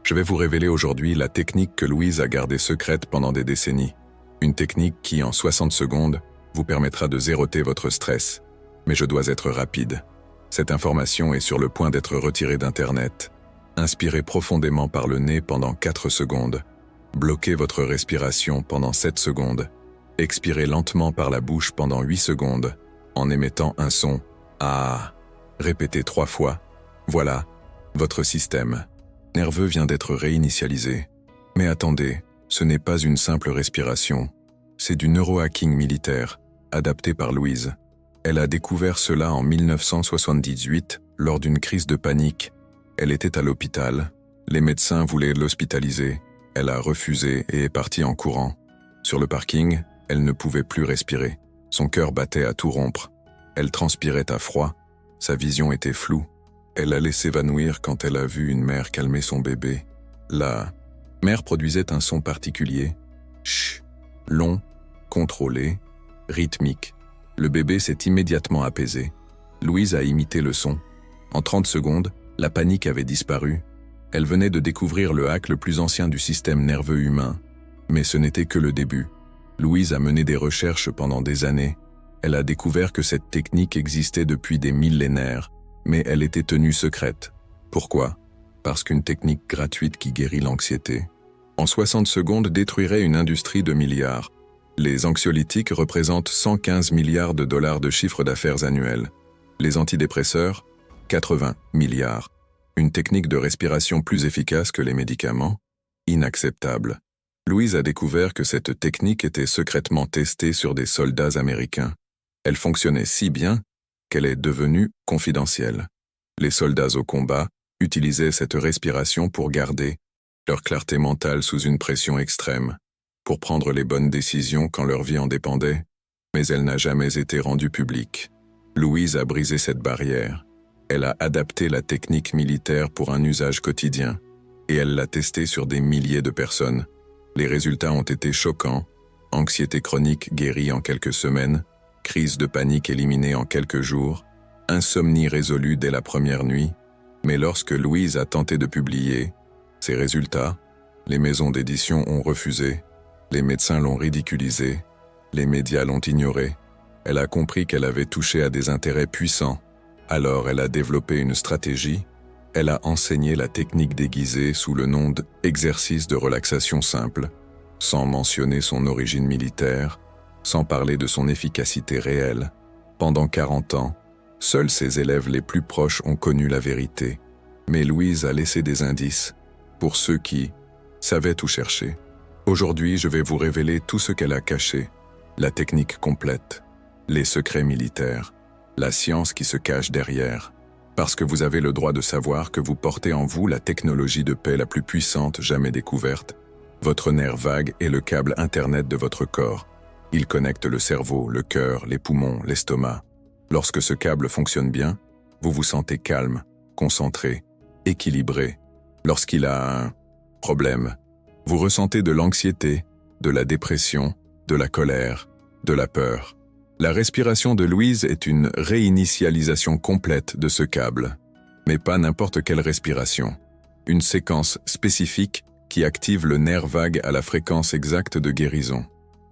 Je vais vous révéler aujourd'hui la technique que Louise a gardée secrète pendant des décennies. Une technique qui, en 60 secondes, vous permettra de zéroter votre stress. Mais je dois être rapide. Cette information est sur le point d'être retirée d'Internet. Inspirez profondément par le nez pendant 4 secondes. Bloquez votre respiration pendant 7 secondes. Expirez lentement par la bouche pendant 8 secondes, en émettant un son « Ah ». Répétez 3 fois. Voilà, votre système nerveux vient d'être réinitialisé. Mais attendez, ce n'est pas une simple respiration. C'est du neurohacking militaire, adapté par Louise. Elle a découvert cela en 1978, lors d'une crise de panique. Elle était à l'hôpital. Les médecins voulaient l'hospitaliser. Elle a refusé et est partie en courant. Sur le parking, elle ne pouvait plus respirer. Son cœur battait à tout rompre. Elle transpirait à froid. Sa vision était floue. Elle allait s'évanouir quand elle a vu une mère calmer son bébé. La mère produisait un son particulier. Chut, long, contrôlé, rythmique. Le bébé s'est immédiatement apaisé. Louise a imité le son. En 30 secondes, la panique avait disparu. Elle venait de découvrir le hack le plus ancien du système nerveux humain. Mais ce n'était que le début. Louise a mené des recherches pendant des années. Elle a découvert que cette technique existait depuis des millénaires, mais elle était tenue secrète. Pourquoi? Parce qu'une technique gratuite qui guérit l'anxiété, en 60 secondes, détruirait une industrie de milliards. Les anxiolytiques représentent 115 milliards de dollars de chiffre d'affaires annuel. Les antidépresseurs, 80 milliards. Une technique de respiration plus efficace que les médicaments? Inacceptable. Louise a découvert que cette technique était secrètement testée sur des soldats américains. Elle fonctionnait si bien qu'elle est devenue confidentielle. Les soldats au combat utilisaient cette respiration pour garder leur clarté mentale sous une pression extrême, pour prendre les bonnes décisions quand leur vie en dépendait, mais elle n'a jamais été rendue publique. Louise a brisé cette barrière. Elle a adapté la technique militaire pour un usage quotidien, et elle l'a testée sur des milliers de personnes. Les résultats ont été choquants. Anxiété chronique guérie en quelques semaines, crise de panique éliminée en quelques jours, insomnie résolue dès la première nuit. Mais lorsque Louise a tenté de publier ses résultats, les maisons d'édition ont refusé, les médecins l'ont ridiculisé, les médias l'ont ignoré. Elle a compris qu'elle avait touché à des intérêts puissants. Alors elle a développé une stratégie. Elle a enseigné la technique déguisée sous le nom d'exercice de relaxation simple, sans mentionner son origine militaire, sans parler de son efficacité réelle. Pendant 40 ans, seuls ses élèves les plus proches ont connu la vérité. Mais Louise a laissé des indices, pour ceux qui savaient où chercher. Aujourd'hui, je vais vous révéler tout ce qu'elle a caché, la technique complète, les secrets militaires, la science qui se cache derrière. Parce que vous avez le droit de savoir que vous portez en vous la technologie de paix la plus puissante jamais découverte. Votre nerf vague est le câble Internet de votre corps. Il connecte le cerveau, le cœur, les poumons, l'estomac. Lorsque ce câble fonctionne bien, vous vous sentez calme, concentré, équilibré. Lorsqu'il a un problème, vous ressentez de l'anxiété, de la dépression, de la colère, de la peur. La respiration de Louise est une réinitialisation complète de ce câble. Mais pas n'importe quelle respiration. Une séquence spécifique qui active le nerf vague à la fréquence exacte de guérison.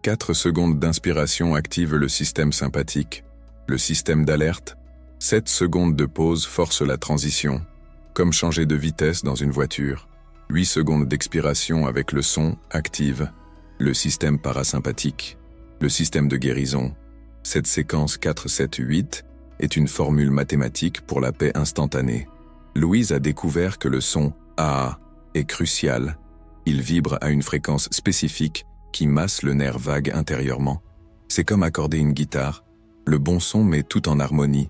4 secondes d'inspiration activent le système sympathique, le système d'alerte. 7 secondes de pause forcent la transition, comme changer de vitesse dans une voiture. 8 secondes d'expiration avec le son active le système parasympathique, le système de guérison. Cette séquence 4-7-8 est une formule mathématique pour la paix instantanée. Louise a découvert que le son « Ah » est crucial. Il vibre à une fréquence spécifique qui masse le nerf vague intérieurement. C'est comme accorder une guitare. Le bon son met tout en harmonie,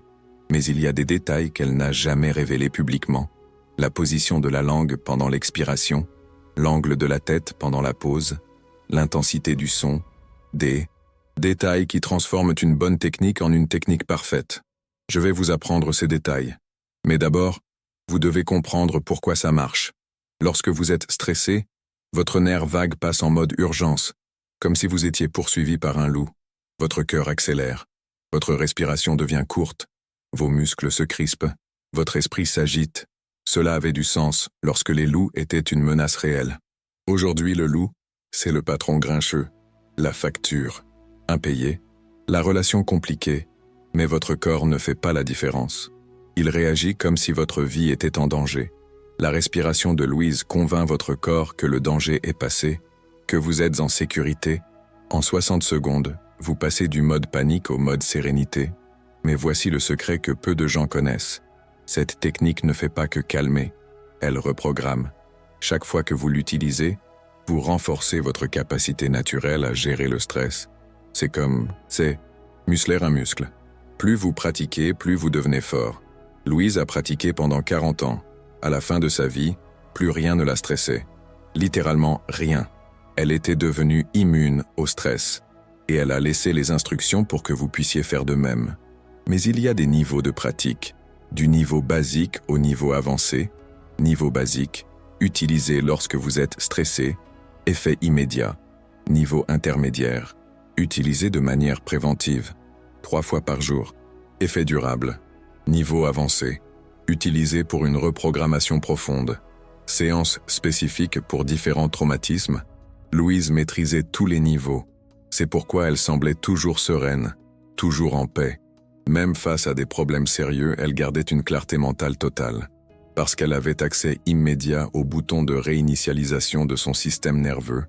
mais il y a des détails qu'elle n'a jamais révélés publiquement. La position de la langue pendant l'expiration, l'angle de la tête pendant la pause, l'intensité du son, des détails qui transforment une bonne technique en une technique parfaite. Je vais vous apprendre ces détails. Mais d'abord, vous devez comprendre pourquoi ça marche. Lorsque vous êtes stressé, votre nerf vague passe en mode urgence, comme si vous étiez poursuivi par un loup. Votre cœur accélère, votre respiration devient courte, vos muscles se crispent, votre esprit s'agite, Cela avait du sens lorsque les loups étaient une menace réelle. Aujourd'hui, le loup, c'est le patron grincheux, la facture, impayée, la relation compliquée, mais votre corps ne fait pas la différence. Il réagit comme si votre vie était en danger. La respiration de Louise convainc votre corps que le danger est passé, que vous êtes en sécurité. En 60 secondes, vous passez du mode panique au mode sérénité. Mais voici le secret que peu de gens connaissent. Cette technique ne fait pas que calmer, elle reprogramme. Chaque fois que vous l'utilisez, vous renforcez votre capacité naturelle à gérer le stress. C'est muscler un muscle. Plus vous pratiquez, plus vous devenez fort. Louise a pratiqué pendant 40 ans. À la fin de sa vie, plus rien ne la stressait. Littéralement rien. Elle était devenue immune au stress. Et elle a laissé les instructions pour que vous puissiez faire de même. Mais il y a des niveaux de pratique. Du niveau basique au niveau avancé. Niveau basique, utilisé lorsque vous êtes stressé. Effet immédiat. Niveau intermédiaire, utilisé de manière préventive. 3 fois par jour. Effet durable. Niveau avancé, utilisé pour une reprogrammation profonde. Séance spécifique pour différents traumatismes. Louise maîtrisait tous les niveaux. C'est pourquoi elle semblait toujours sereine, toujours en paix. Même face à des problèmes sérieux, elle gardait une clarté mentale totale. Parce qu'elle avait accès immédiat au bouton de réinitialisation de son système nerveux.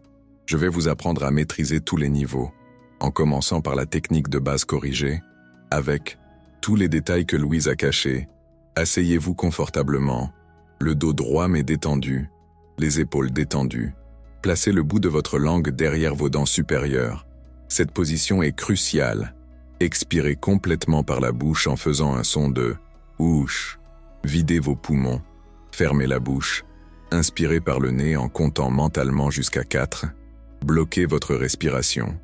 Je vais vous apprendre à maîtriser tous les niveaux, en commençant par la technique de base corrigée, avec tous les détails que Louise a cachés. Asseyez-vous confortablement, le dos droit mais détendu, les épaules détendues. Placez le bout de votre langue derrière vos dents supérieures. Cette position est cruciale. Expirez complètement par la bouche en faisant un son de « ouch ». Videz vos poumons. Fermez la bouche. Inspirez par le nez en comptant mentalement jusqu'à 4. Bloquez votre respiration.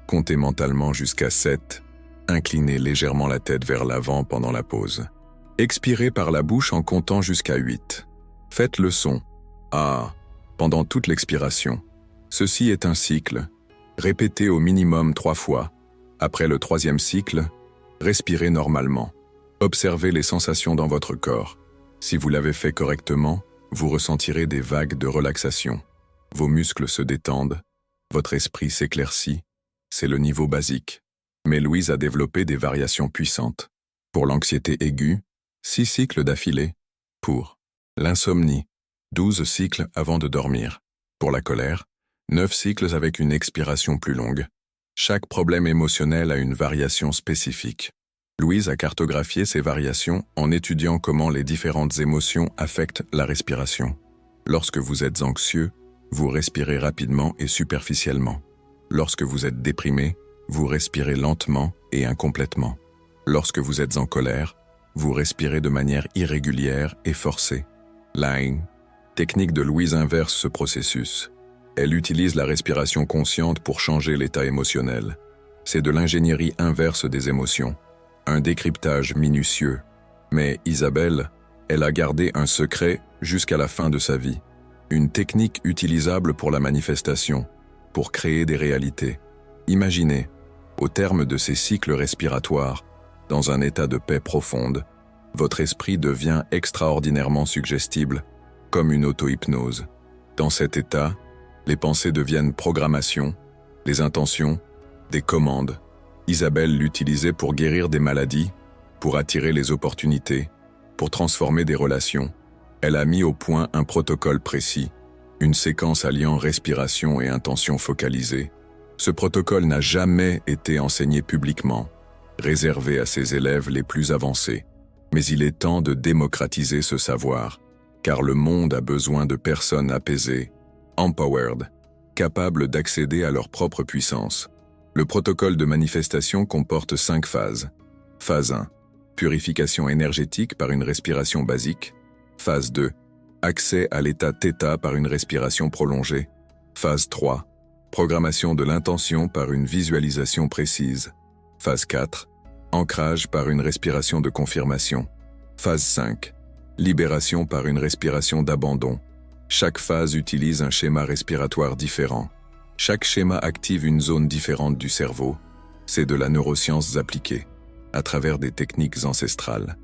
Comptez mentalement jusqu'à 7. Inclinez légèrement la tête vers l'avant pendant la pause. Expirez par la bouche en comptant jusqu'à 8. Faites le son « ah » pendant toute l'expiration. Ceci est un cycle. Répétez au minimum 3 fois. Après le 3e cycle, respirez normalement. Observez les sensations dans votre corps. Si vous l'avez fait correctement, vous ressentirez des vagues de relaxation. Vos muscles se détendent, votre esprit s'éclaircit. C'est le niveau basique. Mais Louise a développé des variations puissantes. Pour l'anxiété aiguë, 6 cycles d'affilée. Pour l'insomnie, 12 cycles avant de dormir. Pour la colère, 9 cycles avec une expiration plus longue. Chaque problème émotionnel a une variation spécifique. Louise a cartographié ces variations en étudiant comment les différentes émotions affectent la respiration. Lorsque vous êtes anxieux, vous respirez rapidement et superficiellement. Lorsque vous êtes déprimé, vous respirez lentement et incomplètement. Lorsque vous êtes en colère, vous respirez de manière irrégulière et forcée. La technique de Louise inverse ce processus. Elle utilise la respiration consciente pour changer l'état émotionnel. C'est de l'ingénierie inverse des émotions. Un décryptage minutieux. Mais Isabelle, elle a gardé un secret jusqu'à la fin de sa vie. Une technique utilisable pour la manifestation, pour créer des réalités. Imaginez, au terme de ces cycles respiratoires, dans un état de paix profonde, votre esprit devient extraordinairement suggestible, comme une auto-hypnose. Dans cet état, les pensées deviennent programmation, les intentions, des commandes. Isabelle l'utilisait pour guérir des maladies, pour attirer les opportunités, pour transformer des relations. Elle a mis au point un protocole précis, une séquence alliant respiration et intention focalisée. Ce protocole n'a jamais été enseigné publiquement, réservé à ses élèves les plus avancés. Mais il est temps de démocratiser ce savoir, car le monde a besoin de personnes apaisées, empowered, capables d'accéder à leur propre puissance. Le protocole de manifestation comporte 5 phases. Phase 1. Purification énergétique par une respiration basique. Phase 2. Accès à l'état θ par une respiration prolongée. Phase 3. Programmation de l'intention par une visualisation précise. Phase 4. Ancrage par une respiration de confirmation. Phase 5. Libération par une respiration d'abandon. Chaque phase utilise un schéma respiratoire différent. Chaque schéma active une zone différente du cerveau. C'est de la neuroscience appliquée, à travers des techniques ancestrales.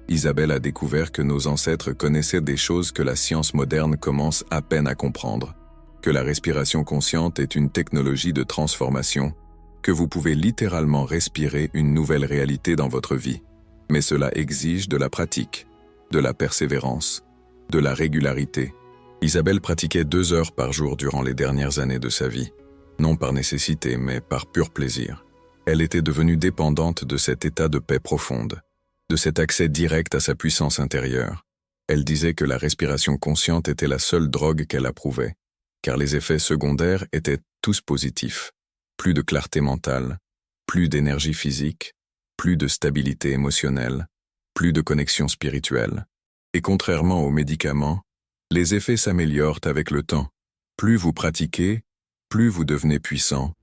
Isabelle a découvert que nos ancêtres connaissaient des choses que la science moderne commence à peine à comprendre, que la respiration consciente est une technologie de transformation, que vous pouvez littéralement respirer une nouvelle réalité dans votre vie. Mais cela exige de la pratique, de la persévérance, de la régularité. Isabelle pratiquait 2 heures par jour durant les dernières années de sa vie, non par nécessité mais par pur plaisir. Elle était devenue dépendante de cet état de paix profonde, de cet accès direct à sa puissance intérieure. Elle disait que la respiration consciente était la seule drogue qu'elle approuvait, car les effets secondaires étaient tous positifs. Plus de clarté mentale, plus d'énergie physique, plus de stabilité émotionnelle, plus de connexion spirituelle. Et contrairement aux médicaments, les effets s'améliorent avec le temps. Plus vous pratiquez, plus vous devenez puissant.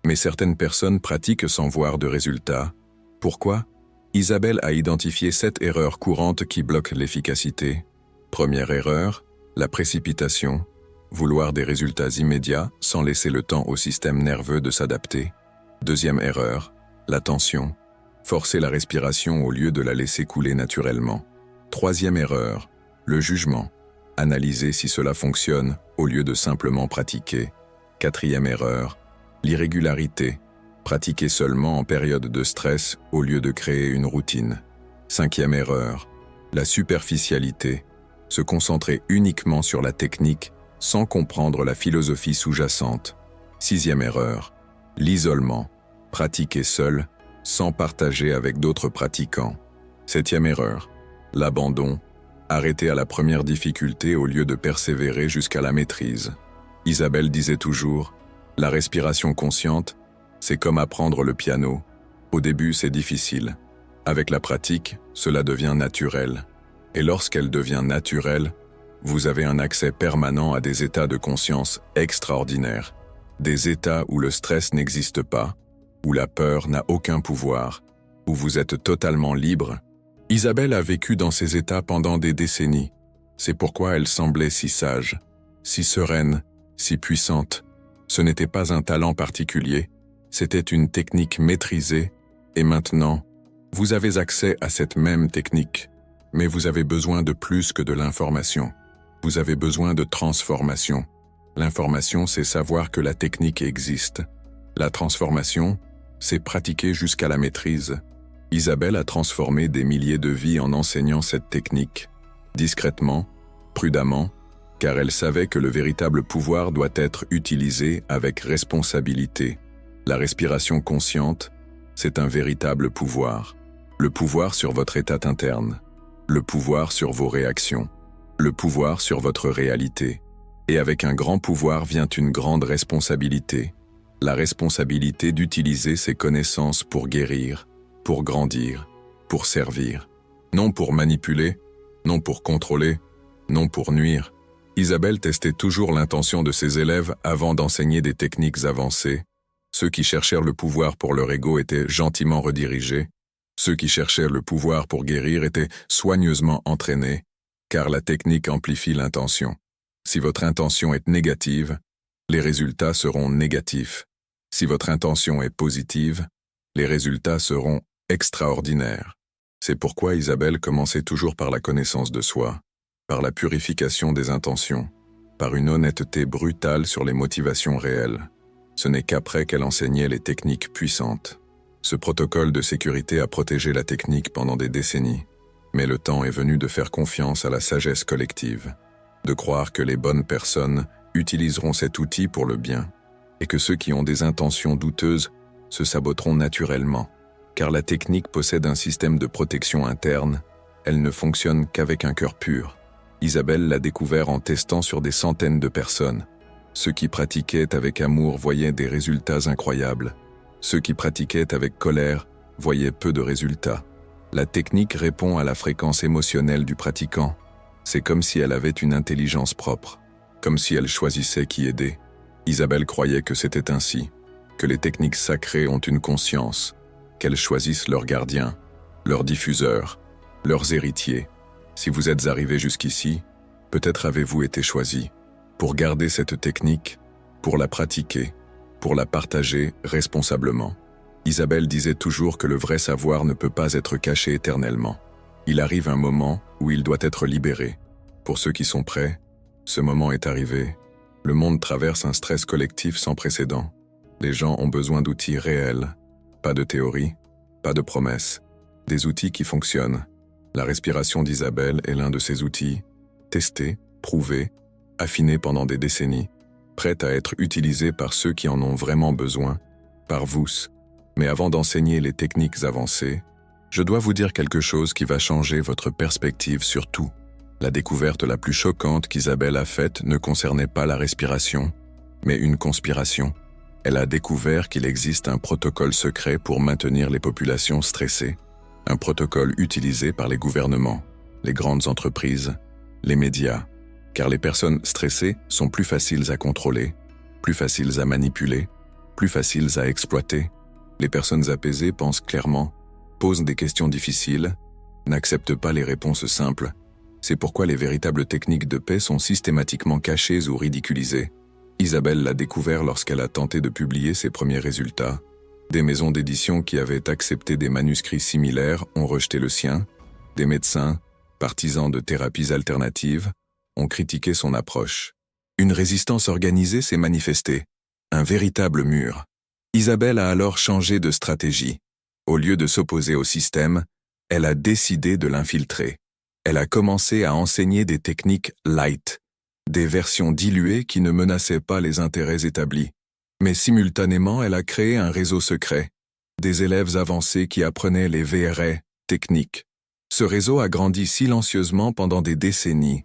Mais certaines personnes pratiquent sans voir de résultats. Pourquoi? Isabelle a identifié 7 erreurs courantes qui bloquent l'efficacité. Première erreur, la précipitation. Vouloir des résultats immédiats sans laisser le temps au système nerveux de s'adapter. Deuxième erreur, la tension. Forcer la respiration au lieu de la laisser couler naturellement. Troisième erreur, le jugement. Analyser si cela fonctionne au lieu de simplement pratiquer. Quatrième erreur, l'irrégularité. Pratiquer seulement en période de stress au lieu de créer une routine. Cinquième erreur, la superficialité. Se concentrer uniquement sur la technique sans comprendre la philosophie sous-jacente. Sixième erreur, l'isolement. Pratiquer seul sans partager avec d'autres pratiquants. Septième erreur, l'abandon. Arrêter à la première difficulté au lieu de persévérer jusqu'à la maîtrise. Isabelle disait toujours, la respiration consciente, c'est comme apprendre le piano. Au début, c'est difficile. Avec la pratique, cela devient naturel. Et lorsqu'elle devient naturelle, vous avez un accès permanent à des états de conscience extraordinaires. Des états où le stress n'existe pas, où la peur n'a aucun pouvoir, où vous êtes totalement libre. Isabelle a vécu dans ces états pendant des décennies. C'est pourquoi elle semblait si sage, si sereine, si puissante. Ce n'était pas un talent particulier, c'était une technique maîtrisée, et maintenant, vous avez accès à cette même technique. Mais vous avez besoin de plus que de l'information. Vous avez besoin de transformation. L'information, c'est savoir que la technique existe. La transformation, c'est pratiquer jusqu'à la maîtrise. Isabelle a transformé des milliers de vies en enseignant cette technique, discrètement, prudemment, car elle savait que le véritable pouvoir doit être utilisé avec responsabilité. La respiration consciente, c'est un véritable pouvoir. Le pouvoir sur votre état interne, le pouvoir sur vos réactions, le pouvoir sur votre réalité. Et avec un grand pouvoir vient une grande responsabilité. La responsabilité d'utiliser ses connaissances pour guérir, pour grandir, pour servir. Non pour manipuler, non pour contrôler, non pour nuire. Isabelle testait toujours l'intention de ses élèves avant d'enseigner des techniques avancées. Ceux qui cherchèrent le pouvoir pour leur ego étaient gentiment redirigés. Ceux qui cherchaient le pouvoir pour guérir étaient soigneusement entraînés, car la technique amplifie l'intention. Si votre intention est négative, les résultats seront négatifs. Si votre intention est positive, les résultats seront extraordinaires. C'est pourquoi Isabelle commençait toujours par la connaissance de soi, par la purification des intentions, par une honnêteté brutale sur les motivations réelles. Ce n'est qu'après qu'elle enseignait les techniques puissantes. Ce protocole de sécurité a protégé la technique pendant des décennies, mais le temps est venu de faire confiance à la sagesse collective, de croire que les bonnes personnes utiliseront cet outil pour le bien, et que ceux qui ont des intentions douteuses se saboteront naturellement. Car la technique possède un système de protection interne, elle ne fonctionne qu'avec un cœur pur. Isabelle l'a découvert en testant sur des centaines de personnes. Ceux qui pratiquaient avec amour voyaient des résultats incroyables. Ceux qui pratiquaient avec colère voyaient peu de résultats. La technique répond à la fréquence émotionnelle du pratiquant. C'est comme si elle avait une intelligence propre, comme si elle choisissait qui aider. Isabelle croyait que c'était ainsi, que les techniques sacrées ont une conscience, qu'elles choisissent leurs gardiens, leurs diffuseurs, leurs héritiers. Si vous êtes arrivé jusqu'ici, peut-être avez-vous été choisi pour garder cette technique, pour la pratiquer, pour la partager responsablement. Isabelle disait toujours que le vrai savoir ne peut pas être caché éternellement. Il arrive un moment où il doit être libéré. Pour ceux qui sont prêts, ce moment est arrivé. Le monde traverse un stress collectif sans précédent. Les gens ont besoin d'outils réels, pas de théorie, pas de promesses, des outils qui fonctionnent. La respiration d'Isabelle est l'un de ces outils, testé, prouvé, affiné pendant des décennies, prêt à être utilisé par ceux qui en ont vraiment besoin, par vous. Mais avant d'enseigner les techniques avancées, je dois vous dire quelque chose qui va changer votre perspective sur tout. La découverte la plus choquante qu'Isabelle a faite ne concernait pas la respiration, mais une conspiration. Elle a découvert qu'il existe un protocole secret pour maintenir les populations stressées, un protocole utilisé par les gouvernements, les grandes entreprises, les médias, car les personnes stressées sont plus faciles à contrôler, plus faciles à manipuler, plus faciles à exploiter. Les personnes apaisées pensent clairement, posent des questions difficiles, n'acceptent pas les réponses simples. C'est pourquoi les véritables techniques de paix sont systématiquement cachées ou ridiculisées. Isabelle l'a découvert lorsqu'elle a tenté de publier ses premiers résultats. Des maisons d'édition qui avaient accepté des manuscrits similaires ont rejeté le sien. Des médecins, partisans de thérapies alternatives, ont critiqué son approche. Une résistance organisée s'est manifestée. Un véritable mur. Isabelle a alors changé de stratégie. Au lieu de s'opposer au système, elle a décidé de l'infiltrer. Elle a commencé à enseigner des techniques light, des versions diluées qui ne menaçaient pas les intérêts établis. Mais simultanément, elle a créé un réseau secret, des élèves avancés qui apprenaient les VRA techniques. Ce réseau a grandi silencieusement pendant des décennies,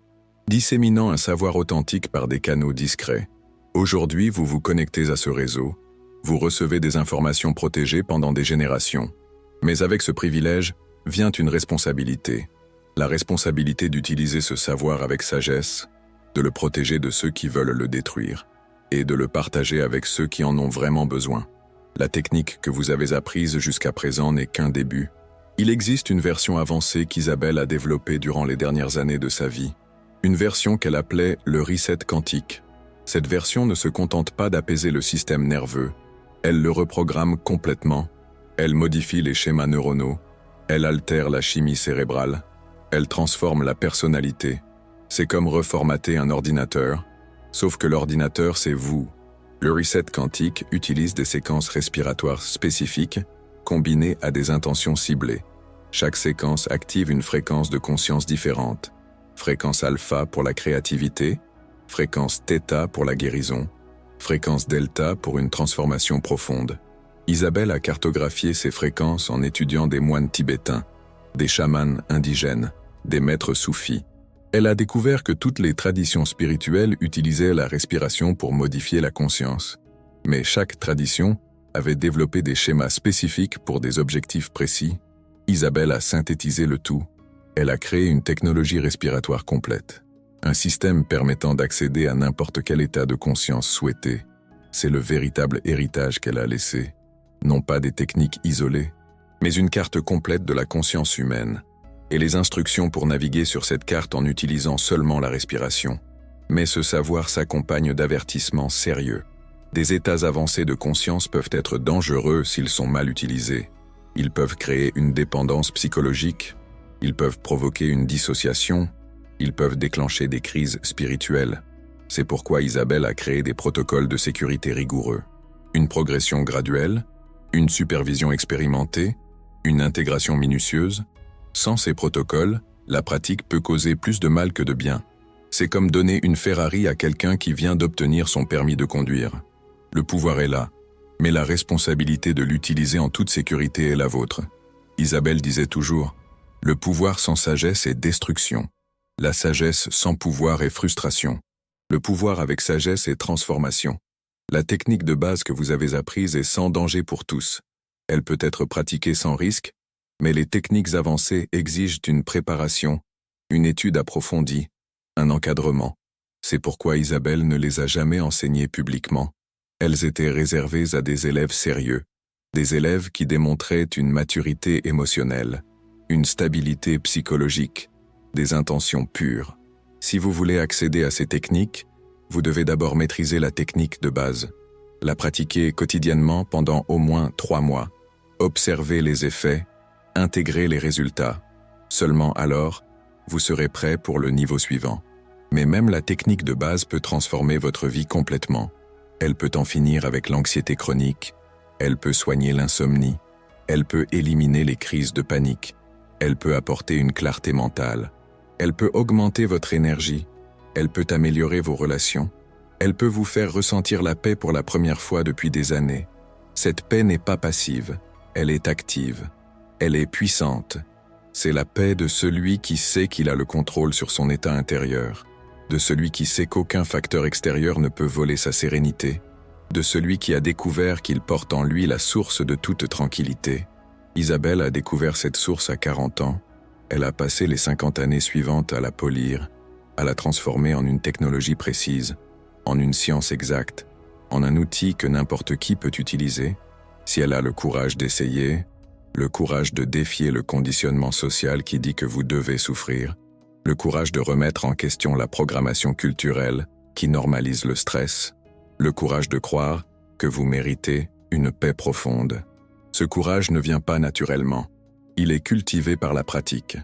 disséminant un savoir authentique par des canaux discrets. Aujourd'hui, vous vous connectez à ce réseau, vous recevez des informations protégées pendant des générations. Mais avec ce privilège vient une responsabilité. La responsabilité d'utiliser ce savoir avec sagesse, de le protéger de ceux qui veulent le détruire, et de le partager avec ceux qui en ont vraiment besoin. La technique que vous avez apprise jusqu'à présent n'est qu'un début. Il existe une version avancée qu'Isabelle a développée durant les dernières années de sa vie. Une version qu'elle appelait le reset quantique. Cette version ne se contente pas d'apaiser le système nerveux. Elle le reprogramme complètement. Elle modifie les schémas neuronaux. Elle altère la chimie cérébrale. Elle transforme la personnalité. C'est comme reformater un ordinateur, sauf que l'ordinateur, c'est vous. Le reset quantique utilise des séquences respiratoires spécifiques, combinées à des intentions ciblées. Chaque séquence active une fréquence de conscience différente. Fréquence alpha pour la créativité, fréquence θ pour la guérison, fréquence delta pour une transformation profonde. Isabelle a cartographié ces fréquences en étudiant des moines tibétains, des chamans indigènes, des maîtres soufis. Elle a découvert que toutes les traditions spirituelles utilisaient la respiration pour modifier la conscience. Mais chaque tradition avait développé des schémas spécifiques pour des objectifs précis. Isabelle a synthétisé le tout. Elle a créé une technologie respiratoire complète. Un système permettant d'accéder à n'importe quel état de conscience souhaité. C'est le véritable héritage qu'elle a laissé. Non pas des techniques isolées, mais une carte complète de la conscience humaine. Et les instructions pour naviguer sur cette carte en utilisant seulement la respiration. Mais ce savoir s'accompagne d'avertissements sérieux. Des états avancés de conscience peuvent être dangereux s'ils sont mal utilisés. Ils peuvent créer une dépendance psychologique, ils peuvent provoquer une dissociation, ils peuvent déclencher des crises spirituelles. C'est pourquoi Isabelle a créé des protocoles de sécurité rigoureux. Une progression graduelle, une supervision expérimentée, une intégration minutieuse. Sans ces protocoles, la pratique peut causer plus de mal que de bien. C'est comme donner une Ferrari à quelqu'un qui vient d'obtenir son permis de conduire. Le pouvoir est là, mais la responsabilité de l'utiliser en toute sécurité est la vôtre. Isabelle disait toujours, « Le pouvoir sans sagesse est destruction. La sagesse sans pouvoir est frustration. Le pouvoir avec sagesse est transformation. La technique de base que vous avez apprise est sans danger pour tous. Elle peut être pratiquée sans risque, mais les techniques avancées exigent une préparation, une étude approfondie, un encadrement. C'est pourquoi Isabelle ne les a jamais enseignées publiquement. Elles étaient réservées à des élèves sérieux, des élèves qui démontraient une maturité émotionnelle, une stabilité psychologique, des intentions pures. Si vous voulez accéder à ces techniques, vous devez d'abord maîtriser la technique de base, la pratiquer quotidiennement pendant au moins 3 mois, observer les effets, intégrer les résultats. Seulement alors, vous serez prêt pour le niveau suivant. Mais même la technique de base peut transformer votre vie complètement. Elle peut en finir avec l'anxiété chronique, elle peut soigner l'insomnie, elle peut éliminer les crises de panique, elle peut apporter une clarté mentale, elle peut augmenter votre énergie, elle peut améliorer vos relations, elle peut vous faire ressentir la paix pour la première fois depuis des années. Cette paix n'est pas passive, elle est active, elle est puissante. C'est la paix de celui qui sait qu'il a le contrôle sur son état intérieur, de celui qui sait qu'aucun facteur extérieur ne peut voler sa sérénité, de celui qui a découvert qu'il porte en lui la source de toute tranquillité. Isabelle a découvert cette source à 40 ans. Elle a passé les 50 années suivantes à la polir, à la transformer en une technologie précise, en une science exacte, en un outil que n'importe qui peut utiliser, si elle a le courage d'essayer, le courage de défier le conditionnement social qui dit que vous devez souffrir, le courage de remettre en question la programmation culturelle qui normalise le stress, le courage de croire que vous méritez une paix profonde. Ce courage ne vient pas naturellement, il est cultivé par la pratique.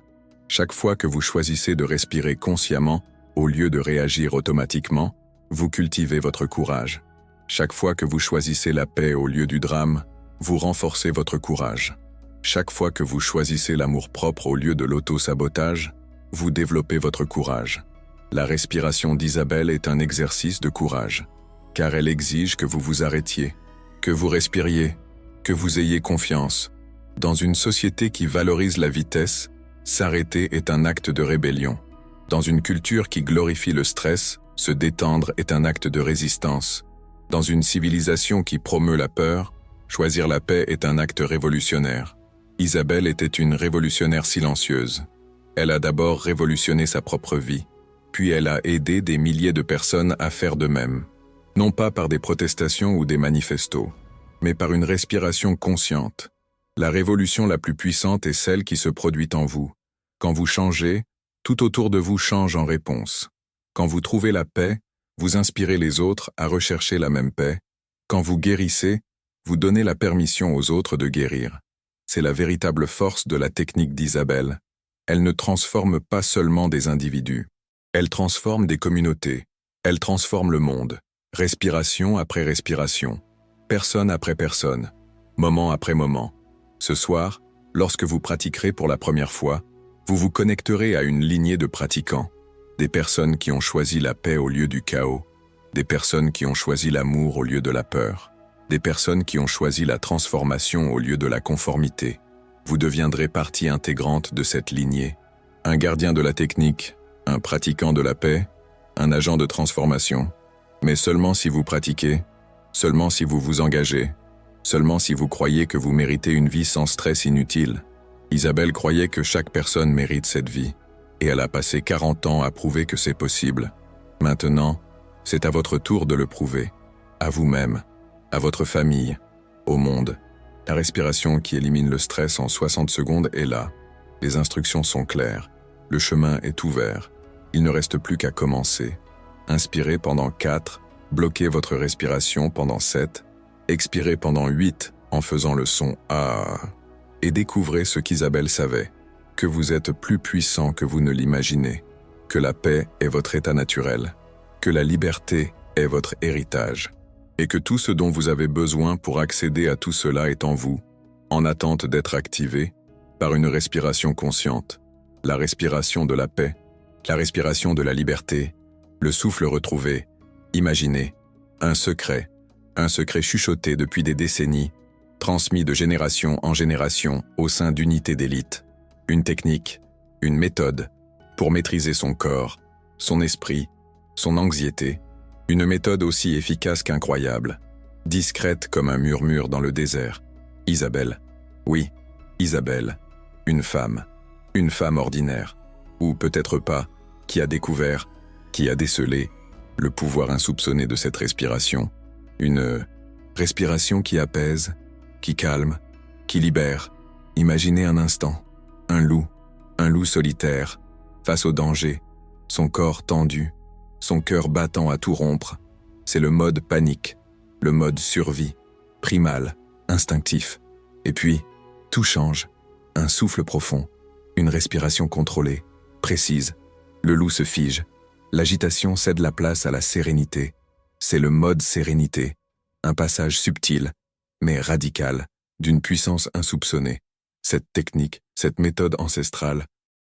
Chaque fois que vous choisissez de respirer consciemment au lieu de réagir automatiquement, vous cultivez votre courage. Chaque fois que vous choisissez la paix au lieu du drame, vous renforcez votre courage. Chaque fois que vous choisissez l'amour-propre au lieu de l'auto-sabotage, vous développez votre courage. La respiration d'Isabelle est un exercice de courage, car elle exige que vous vous arrêtiez, que vous respiriez, que vous ayez confiance. Dans une société qui valorise la vitesse, s'arrêter est un acte de rébellion. Dans une culture qui glorifie le stress, se détendre est un acte de résistance. Dans une civilisation qui promeut la peur, choisir la paix est un acte révolutionnaire. Isabelle était une révolutionnaire silencieuse. Elle a d'abord révolutionné sa propre vie, puis elle a aidé des milliers de personnes à faire de même. Non pas par des protestations ou des manifestos, mais par une respiration consciente. La révolution la plus puissante est celle qui se produit en vous. Quand vous changez, tout autour de vous change en réponse. Quand vous trouvez la paix, vous inspirez les autres à rechercher la même paix. Quand vous guérissez, vous donnez la permission aux autres de guérir. C'est la véritable force de la technique d'Isabelle. Elle ne transforme pas seulement des individus. Elle transforme des communautés. Elle transforme le monde. Respiration après respiration. Personne après personne. Moment après moment. Ce soir, lorsque vous pratiquerez pour la première fois, vous vous connecterez à une lignée de pratiquants. Des personnes qui ont choisi la paix au lieu du chaos. Des personnes qui ont choisi l'amour au lieu de la peur. Des personnes qui ont choisi la transformation au lieu de la conformité. Vous deviendrez partie intégrante de cette lignée. Un gardien de la technique, un pratiquant de la paix, un agent de transformation. Mais seulement si vous pratiquez, seulement si vous vous engagez, seulement si vous croyez que vous méritez une vie sans stress inutile. Isabelle croyait que chaque personne mérite cette vie, et elle a passé 40 ans à prouver que c'est possible. Maintenant, c'est à votre tour de le prouver. À vous-même, à votre famille, au monde. La respiration qui élimine le stress en 60 secondes est là. Les instructions sont claires. Le chemin est ouvert. Il ne reste plus qu'à commencer. Inspirez pendant 4, bloquez votre respiration pendant 7, expirez pendant 8 en faisant le son « Ah » et découvrez ce qu'Isabelle savait, que vous êtes plus puissant que vous ne l'imaginez, que la paix est votre état naturel, que la liberté est votre héritage, et que tout ce dont vous avez besoin pour accéder à tout cela est en vous, en attente d'être activé par une respiration consciente, la respiration de la paix, la respiration de la liberté, le souffle retrouvé. Imaginez, un secret chuchoté depuis des décennies, transmis de génération en génération au sein d'unités d'élite. Une technique, une méthode, pour maîtriser son corps, son esprit, son anxiété. Une méthode aussi efficace qu'incroyable, discrète comme un murmure dans le désert. Isabelle. Oui, Isabelle. Une femme ordinaire. Ou peut-être pas, qui a découvert, qui a décelé le pouvoir insoupçonné de cette respiration. Une respiration qui apaise, qui calme, qui libère. Imaginez un instant, un loup solitaire, face au danger, son corps tendu, son cœur battant à tout rompre. C'est le mode panique, le mode survie, primal, instinctif. Et puis, tout change, un souffle profond, Une respiration contrôlée, précise. Le loup se fige. L'agitation cède la place à la sérénité. C'est le mode sérénité. Un passage subtil, mais radical, d'une puissance insoupçonnée. Cette technique, cette méthode ancestrale,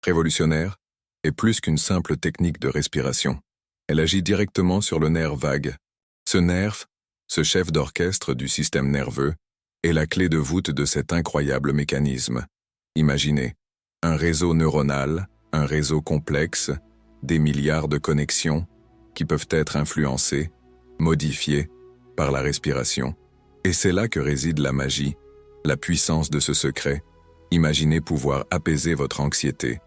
révolutionnaire, est plus qu'une simple technique de respiration. Elle agit directement sur le nerf vague. Ce nerf, ce chef d'orchestre du système nerveux, est la clé de voûte de cet incroyable mécanisme. Imaginez, un réseau neuronal, un réseau complexe, des milliards de connexions qui peuvent être influencées, modifiées par la respiration. Et c'est là que réside la magie, la puissance de ce secret. Imaginez pouvoir apaiser votre anxiété,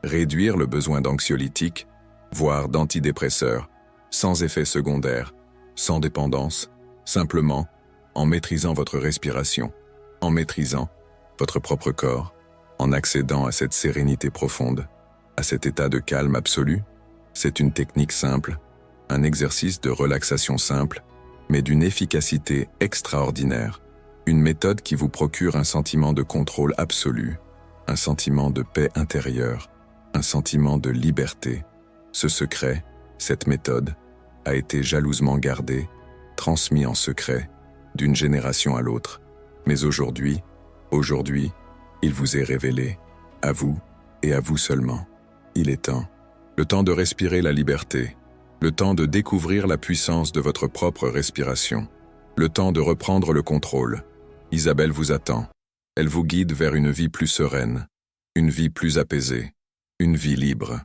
réduire le besoin d'anxiolytiques, voire d'antidépresseurs, sans effet secondaire, sans dépendance, simplement en maîtrisant votre respiration, en maîtrisant votre propre corps, en accédant à cette sérénité profonde, à cet état de calme absolu. C'est une technique simple, un exercice de relaxation simple, mais d'une efficacité extraordinaire, une méthode qui vous procure un sentiment de contrôle absolu, un sentiment de paix intérieure, un sentiment de liberté. Ce secret, cette méthode, a été jalousement gardé, transmis en secret, d'une génération à l'autre. Mais aujourd'hui, il vous est révélé, à vous et à vous seulement. Il est temps. Le temps de respirer la liberté, le temps de découvrir la puissance de votre propre respiration, le temps de reprendre le contrôle. Isabelle vous attend. Elle vous guide vers une vie plus sereine, une vie plus apaisée, une vie libre.